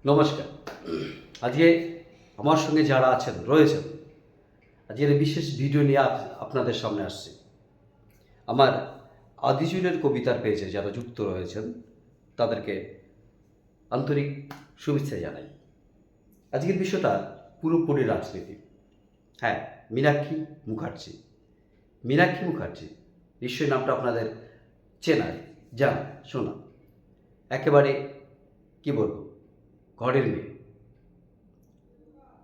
নমস্কার। আজকে আমার সঙ্গে যারা রয়েছেন আজকের এই বিশেষ ভিডিও নিয়ে আপনাদের সামনে আসছি। আমার আদিজুলের কবিতার পেজে যারা যুক্ত রয়েছেন তাদেরকে আন্তরিক শুভেচ্ছা জানাই। আজকের বিষয়টা পুরোপুরি রাজনীতি। হ্যাঁ, মীনাক্ষী মুখার্জি। মীনাক্ষী মুখার্জি নিশ্চয়ই নামটা আপনাদের চেনায়, জানা, শোনা। একেবারে কি বলবো, ঘরের মেয়ে।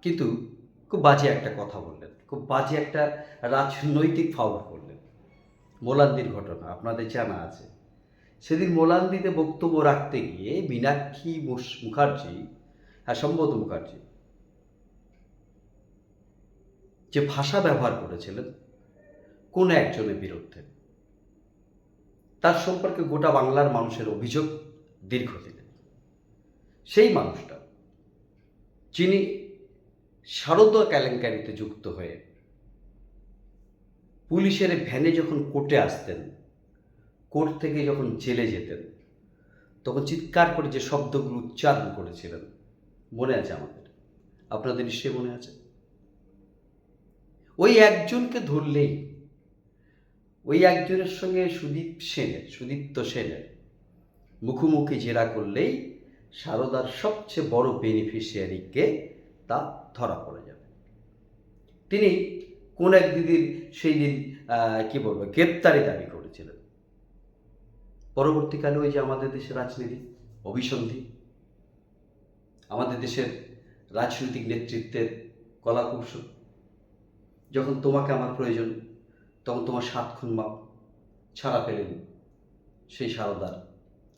কিন্তু খুব বাজে একটা কথা বললেন, খুব বাজে একটা রাজনৈতিক ফাউল করলেন। মোলান্দির ঘটনা আপনাদের জানা আছে। সেদিন মোলান্দিতে বক্তব্য রাখতে গিয়ে মীনাক্ষী মুখার্জি, হ্যাঁ সম্ভবত মুখার্জি, যে ভাষা ব্যবহার করেছিলেন কোনো একজনের বিরুদ্ধে, তার সম্পর্কে গোটা বাংলার মানুষের অভিযোগ দীর্ঘদিনের। সেই মানুষটা যিনি শারদা কেলেঙ্কারিতে যুক্ত হয়ে পুলিশের ভ্যানে যখন কোর্টে আসতেন, কোর্ট থেকে যখন জেলে যেতেন, তখন চিৎকার করে যে শব্দগুলো উচ্চারণ করেছিলেন মনে আছে আমাদের, আপনাদের নিশ্চয়ই মনে আছে। ওই একজনকে ধরলেই, ওই একজনের সঙ্গে সুদীপ্ত সেনের মুখোমুখি জেরা করলেই শারদার সবচেয়ে বড় বেনিফিশিয়ারিকে তা ধরা পড়ে যাবে। তিনি কোন এক দিদির সেই দিন গ্রেপ্তারি দাবি করেছিলেন। পরবর্তীকালে ওই যে আমাদের দেশের রাজনীতি, অভিসন্ধি, আমাদের দেশের রাজনৈতিক নেতৃত্বের কলাকৌশল, যখন তোমাকে আমার প্রয়োজন তখন তোমার 7 খুন মাপ ছাড়া পেলেন সেই শারদার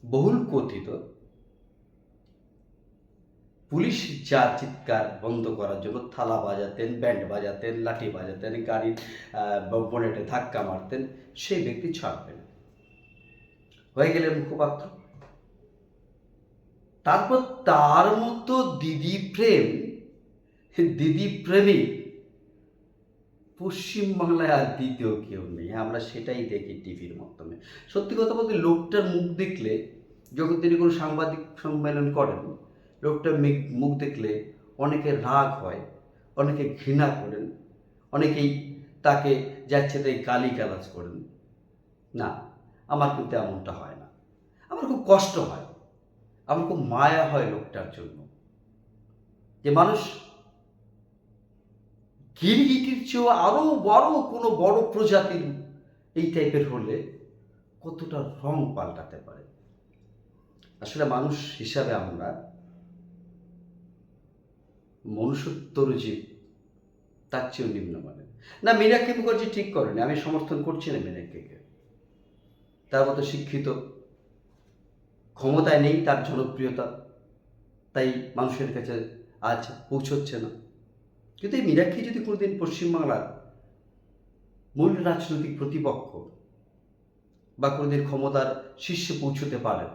বহুল কথিত পুলিশ যা চিৎকার বন্ধ করার জন্য থালা বাজাতেন, ব্যান্ড বাজাতেন, লাঠি বাজাতেন, গাড়ির বনেটে ধাক্কা মারতেন, সেই ব্যক্তি ছাড় পেলেন, হয়ে গেলেন মুখপাত্র। তারপর তার মতো দিদি প্রেমিক পশ্চিমবাংলায় আর দ্বিতীয় কেউ নেই। আমরা সেটাই দেখি টিভির মাধ্যমে। সত্যি কথা বলতে, লোকটার মুখ দেখলে, যখন তিনি কোনো সাংবাদিক সম্মেলন করেন, লোকটার মুখ দেখলে অনেকে রাগ হয়, অনেকে ঘৃণা করেন, অনেকেই তাকে যাচ্ছে তাই গালিগালাজ করেন। না, আমার কিন্তু এমনটা হয় না। আমার খুব কষ্ট হয়, আমার খুব মায়া হয় লোকটার জন্য, যে মানুষ গিরগিটির চেয়েও আরো কোনো বড় প্রজাতির এই টাইপের হলে কতটা রং পাল্টাতে পারে। আসলে মানুষ হিসাবে আমরা মনুষ্যত্বর জীব, তার চেয়েও নিম্নমানের না। মীনাক্ষী মুখার্জি ঠিক করেনি, আমি সমর্থন করছি না মীনাক্ষীকে। তার মতো শিক্ষিত, ক্ষমতায় নেই, তার জনপ্রিয়তা তাই মানুষের কাছে আজ পৌঁছচ্ছে না। কিন্তু এই মীনাক্ষী যদি কোনোদিন পশ্চিমবাংলার মূল রাজনৈতিক প্রতিপক্ষ বা কোনোদিন ক্ষমতার শীর্ষে পৌঁছতে পারেন,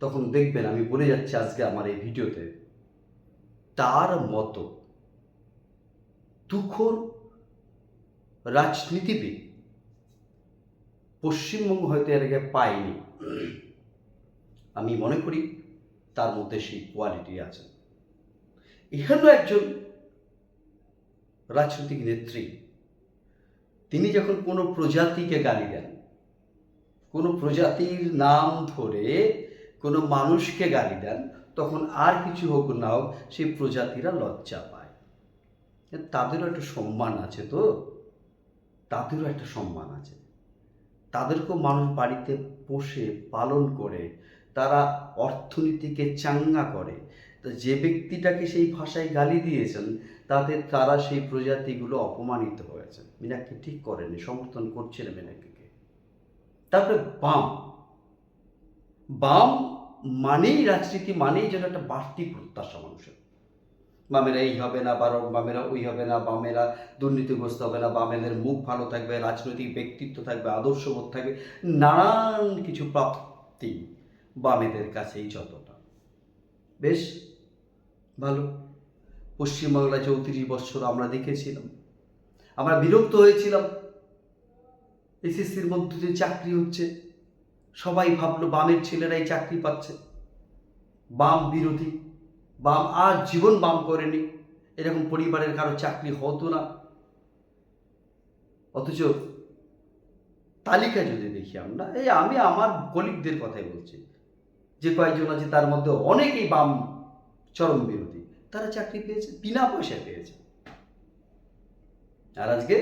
তখন দেখবেন, আমি বলে যাচ্ছি আজকে আমার এই ভিডিওতে, তার মতো তুখোর রাজনীতিবিদ পশ্চিমবঙ্গ হয়তো এর আগে পায়নি। আমি মনে করি তার মধ্যে সেই কোয়ালিটি আছে। এখানেও একজন রাজনৈতিক নেত্রী, তিনি যখন কোনো প্রজাতিকে গালি দেন, কোনো প্রজাতির নাম ধরে কোনো মানুষকে গালি দেন, তখন আর কিছু হোক না হোক সেই প্রজাতিরা লজ্জা পায়। তাদেরও একটা সম্মান আছে, তো তাদেরও একটা সম্মান আছে। তাদেরকেও মানুষ বাড়িতে পোষে, পালন করে, তারা অর্থনীতিকে চাঙ্গা করে। তো যে ব্যক্তিটাকে সেই ভাষায় গালি দিয়েছেন, তারা সেই প্রজাতিগুলো অপমানিত হয়েছে। মীনাক্ষী ঠিক করেনি, সমর্থন করছিলেন মীনাক্ষীকে। তারপরে বাম মানেই, রাজনীতি মানেই যেন একটা বাড়তি প্রত্যাশা মানুষের। বামেরা এই হবে না, বামেরা ওই হবে না, বামেরা দুর্নীতিগ্রস্ত হবে না, বামেদের মুখ ভালো থাকবে, রাজনৈতিক ব্যক্তিত্ব থাকবে, আদর্শবোধ থাকবে, নানান কিছু প্রাপ্তি বামেদের কাছেই যতটা। বেশ ভালো। পশ্চিমবাংলায় 34 বছর আমরা দেখেছিলাম, আমরা বিরক্ত হয়েছিলাম। এসএসসির মধ্যে যে চাকরি হচ্ছে, সবাই ভাবলো বামের ছেলেরাই চাকরি পাচ্ছে, বাম বিরোধী। বাম আর জীবন বাম করেনি, এরকম পরিবারের কারো চাকরি হতো না। অথচ তালিকা যদি দেখি আমরা, এই আমি আমার কলিগদের কথাই বলছি, যে কয়েকজন আছে তার মধ্যে অনেকেই বাম চরম বিরোধী, তারা চাকরি পেয়েছে, বিনা পয়সায় পেয়েছে। আর আজকে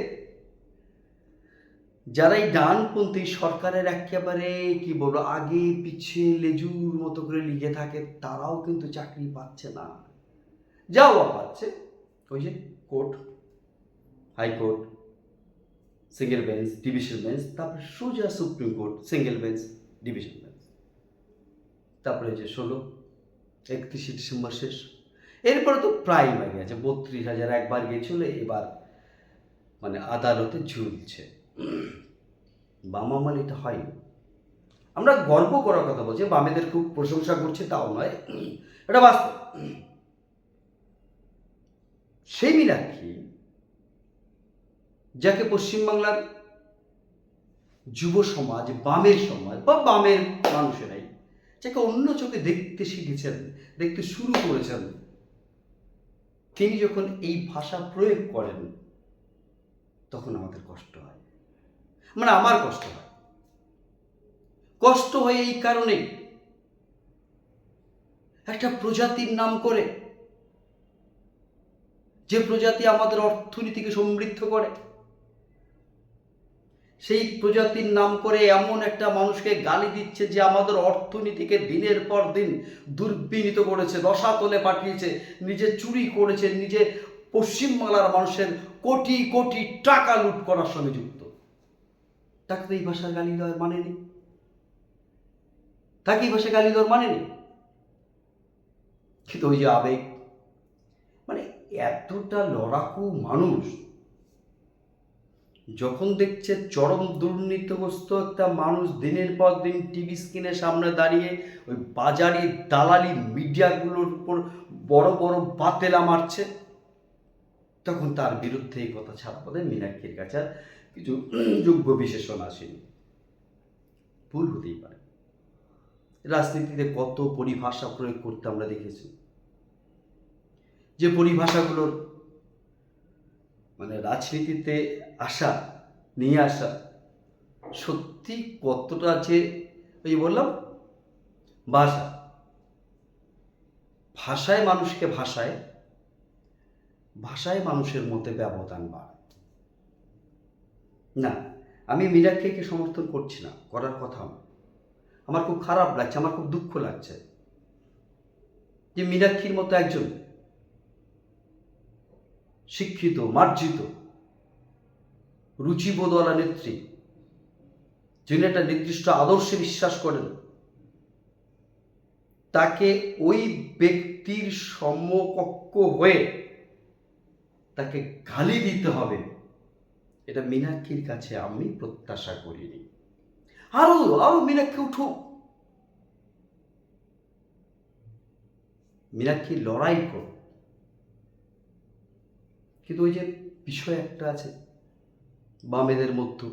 যারা এই ডানপন্থী সরকারের একেবারে কি বলবো আগে পিছিয়ে লেজুর মতো করে লিখে থাকে, তারাও কিন্তু চাকরি পাচ্ছে না। যাওয়া পাচ্ছে ওই যে court, high court, single bench, division bench, তারপরে সোজা supreme court, single bench, division bench, তারপরে যে 31শে ডিসেম্বর শেষ। এরপরে তো প্রাইমারি আছে, 32,000 একবার গিয়েছিল, এবার মানে আদালতে ঝুলছে। বাম আমলে এটা হয়নি। আমরা গর্ব করার কথা বলছি, বামেদের খুব প্রশংসা করছি তাও নয়, এটা বাস্তব। সেই মীনাক্ষী যাকে পশ্চিমবাংলার যুব সমাজ, বামের সমাজ বা বামের মানুষেরাই যাকে অন্য চোখে দেখতে শিখেছেন, দেখতে শুরু করেছেন, তিনি যখন এই ভাষা প্রয়োগ করেন তখন আমাদের কষ্ট হয়, মানে আমার কষ্ট হয়। কষ্ট হয় এই কারণে, একটা প্রজাতির নাম করে, যে প্রজাতি আমাদের অর্থনীতিকে সমৃদ্ধ করে, সেই প্রজাতির নাম করে এমন একটা মানুষকে গালি দিচ্ছে যে আমাদের অর্থনীতিকে দিনের পর দিন দুর্বিনীত করেছে, রসাতলে পাঠিয়েছে, নিজে চুরি করেছে, নিজে পশ্চিমবাংলার মানুষের কোটি কোটি টাকা লুট করার সঙ্গে যুক্ত। তাকে তো এই ভাষার গালি দেওয়ার মানে নেই, তাকে এই ভাষায় গালি দেওয়ার মানে নেই। কিন্তু ওই যে আবেগ, মানে এতটা লড়াকু মানুষ যখন দেখছে চরম দুর্নীতিগ্রস্ত একটা মানুষ দিনের পর দিন টিভি স্ক্রিনের সামনে দাঁড়িয়ে ওই বাজারি দালালি মিডিয়াগুলোর উপর বড় বড় বাতেলা মারছে, তখন তার বিরুদ্ধে এই কথা ছাপতে মীনাক্ষীর কাছে কিছু যোগ্য বিশেষণ আসেনি। ভুল হতেই পারে, রাজনীতিতে কত পরিভাষা প্রয়োগ করতে আমরা দেখেছি, যে পরিভাষাগুলোর মানে রাজনীতিতে আসা, নিয়ে আসা সত্যি কতটা যে ওই বললাম ভাষা, ভাষায় মানুষকে ভাষায়, ভাষায় মানুষের মধ্যে ব্যবধান বাড়ে না। আমি মীনাক্ষীকে সমর্থন করছি না, করার কথা না, আমার খুব খারাপ লাগছে, আমার খুব দুঃখ লাগছে যে মীনাক্ষীর মতো একজন শিক্ষিত, মার্জিত, রুচিবোধওয়ালা নেত্রী, যিনি একটা নির্দিষ্ট আদর্শে বিশ্বাস করেন, তাকে ওই ব্যক্তির সমকক্ষ হয়ে তাকে গালি দিতে হবে, এটা মীনাক্ষীর কাছে আমি প্রত্যাশা করিনি। আরো আরো মীনাক্ষী উঠুক, মীনাক্ষী লড়াই করুক, কিন্তু ওই যে বিষয় একটা আছে বামেদের মধ্যে,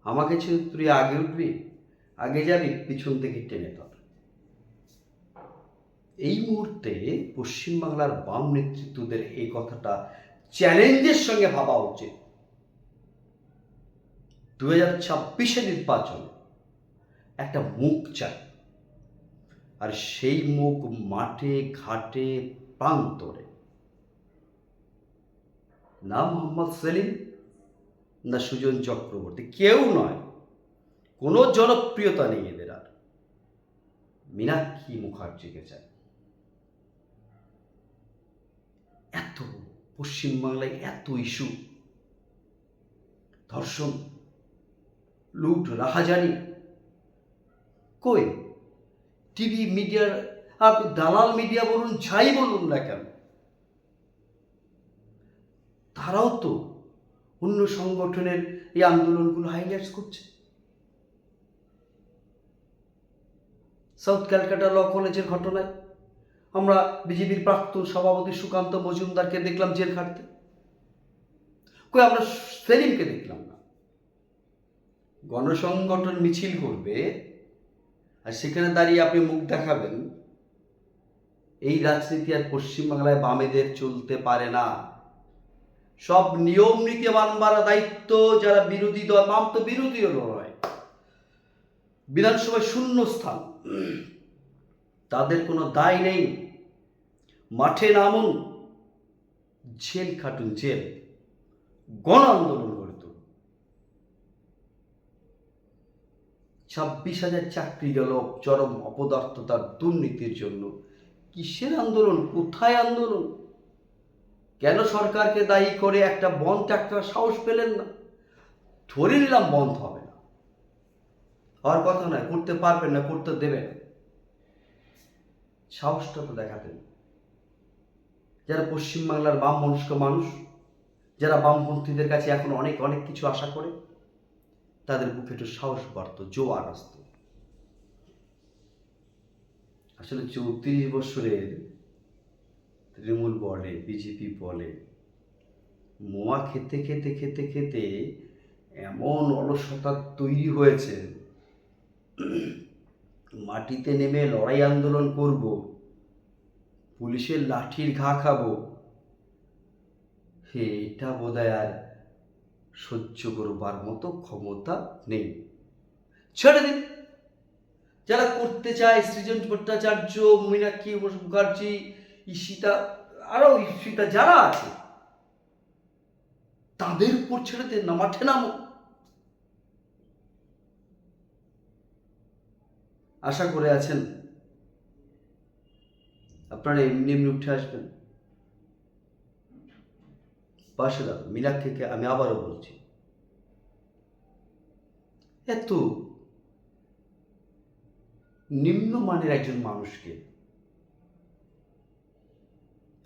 আমাকে ছেড়ে তুই আগে উঠবি, আগে যাবি, পিছন থেকে টেনে ধর। এই মুহূর্তে পশ্চিমবাংলার বাম নেতৃত্বদের এই কথাটা চ্যালেঞ্জের সঙ্গে ভাবা উচিত। 2026 নির্বাচন একটা মুখ চাই, আর সেই মুখ মাঠে ঘাটে প্রান্তরে, না মোহাম্মদ সেলিম, না সুজন চক্রবর্তী, কেউ নয়, কোনো জনপ্রিয়তা নেই এদের আর, মীনাক্ষী মুখার্জিকে চায়। এত পশ্চিমবাংলায় এত ইস্যু, ধর্ষণ, লুট, রাহাজানি, কই টিভি মিডিয়ার, আপনি দালাল মিডিয়া বলুন, যাই বলুন না কেন, তারাও তো অন্য সংগঠনের এই আন্দোলনগুলো হাইলাইটস করছে। সাউথ ক্যালকাটা ল কলেজের ঘটনায় আমরা বিজেপির প্রাক্তন সভাপতি সুকান্ত মজুমদারকে দেখলাম জেল খাটতে, কই আমরা সেলিমকে দেখলাম না। গণসংগঠন মিছিল করবে আর সেখানে দাঁড়িয়ে আপনি মুখ দেখাবেন, এই রাজনীতি আর পশ্চিমবাংলায় বামেদের চলতে পারে না। সব নিয়ম নীতি মানবার দায়িত্ব যারা বিরোধী দল, বাম তো বিরোধীও নয়, বিধানসভায় শূন্য স্থান, তাদের কোনো দায় নেই। মাঠে নামুন, জেল খাটুন, জেল, গণ আন্দোলন গড়ে তুলুন। 26,000 চাকরি গেল চরম অপদার্থতার দুর্নীতির জন্য। কিসের আন্দোলন? কোথায় আন্দোলন? কেন সরকারকে দায়ী করে একটা বন্ধ একটা সাহস পেলেন না? ধরে নিলাম বন্ধ হবে না, হওয়ার কথা নয়, করতে পারবেন না, করতে দেবেন, সাহসটা তো দেখাতেন। যারা পশ্চিমবাংলার বাম মনস্ক মানুষ, যারা বামপন্থীদের কাছে এখন অনেক অনেক কিছু আশা করে, তাদের বুকে একটু সাহস বাড়ত, জোয়ার আসত। আসলে 34 বছরের তৃণমূল বলে, বিজেপি বলে, মোয়া খেতে খেতে খেতে খেতে এমন অলসতা তৈরি হয়েছে, মাটিতে নেমে লড়াই আন্দোলন করব, পুলিশের লাঠির ঘা খাবো, এটা বোধহয় আর সহ্য করবার মতো ক্ষমতা নেই। ছেড়ে দিন। যারা করতে চায়, সৃজন ভট্টাচার্য, মীনাক্ষী মুখার্জি, ঈশিতা, আরো ঈশিতা যারা আছে, তাদের উপর ছেড়ে দেন না, মাঠে নামো। আশা করে আছেন আপনারা এমনি এমনি উঠে আসবেন? পাশে দাঁড়ান। মীনাক্ষীকে আমি আবারও বলছি, এত নিম্নমানের একজন মানুষকে,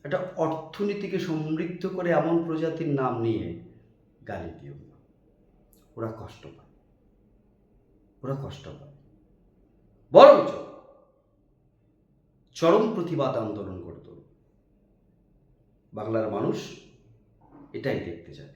একটা অর্থনীতিকে সমৃদ্ধ করে এমন প্রজাতির নাম নিয়ে গালি দিও না। ওরা কষ্ট পায়, ওরা কষ্ট পায়। বরঞ্চ চরম প্রতিবাদ আন্দোলন করত। বাংলার মানুষ এটাই দেখতে চায়।